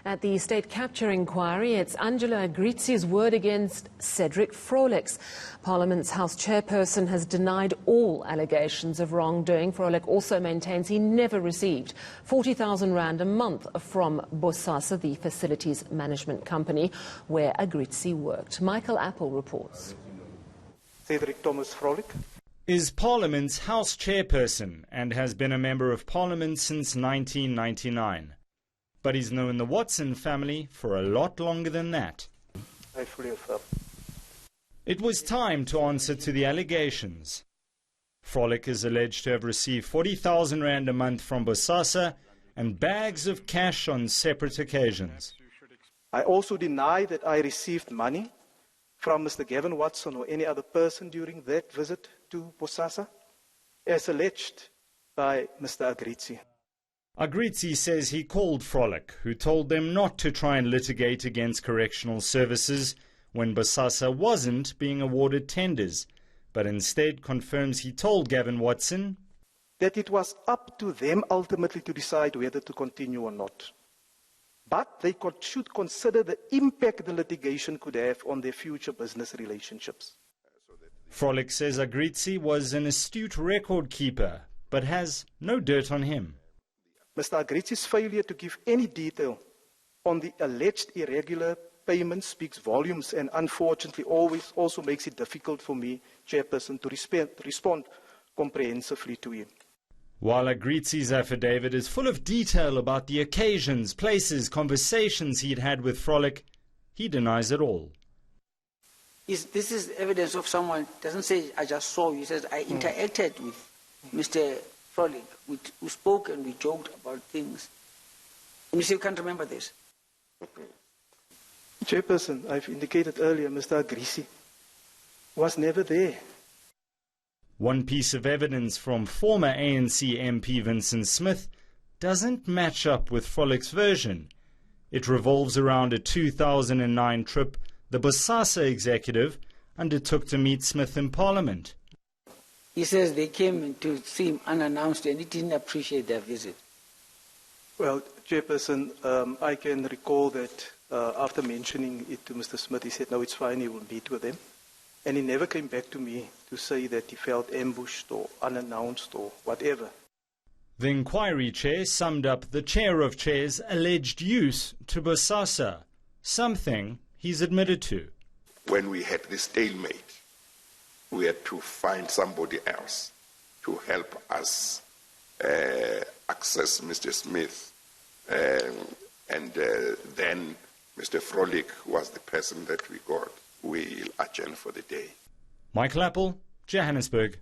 At the state capture inquiry, it's Angelo Agrizzi's word against Cedric Frolick's. Parliament's House Chairperson has denied all allegations of wrongdoing. Frolick also maintains he never received 40,000 rand a month from Bosasa, the facilities management company where Agrizzi worked. Michael Appel reports. Cedric Frolick is Parliament's House Chairperson and has been a Member of Parliament since 1999. But he's known the Watson family for a lot longer than that. I fully affirm. It was time to answer to the allegations. Frolick is alleged to have received 40,000 rand a month from Bosasa and bags of cash on separate occasions. I also deny that I received money from Mr. Gavin Watson or any other person during that visit to Bosasa, as alleged by Mr. Agrizzi. Agrizzi says he called Frolick, who told them not to try and litigate against correctional services when Bosasa wasn't being awarded tenders, but instead confirms he told Gavin Watson that it was up to them ultimately to decide whether to continue or not. But they should consider the impact the litigation could have on their future business relationships. Frolick says Agrizzi was an astute record keeper, but has no dirt on him. Mr. Agrizzi's failure to give any detail on the alleged irregular payments speaks volumes, and unfortunately also makes it difficult for me, Chairperson, to respond comprehensively to him. While Agrizzi's affidavit is full of detail about the occasions, places, conversations he'd had with Frolick, he denies it all. This is evidence of someone, doesn't say, I just saw you, he says, I interacted with Mr. Frolick, we spoke and we joked about things. And you say you can't remember this? Chairperson, I've indicated earlier, Mr. Agrizzi was never there. One piece of evidence from former ANC MP Vincent Smith doesn't match up with Frolick's version. It revolves around a 2009 trip the Bosasa executive undertook to meet Smith in Parliament. He says they came to see him unannounced and he didn't appreciate their visit. Well, Chairperson, I can recall that after mentioning it to Mr. Smith, he said, no, it's fine, he will meet with them. And he never came back to me to say that he felt ambushed or unannounced or whatever. The inquiry chair summed up the chair of chairs' alleged use to Bosasa, something he's admitted to. When we had this stalemate, we had to find somebody else to help us access Mr. Smith. And then Mr. Frolick was the person that we got. We'll adjourn for the day. Michael Appel, Johannesburg.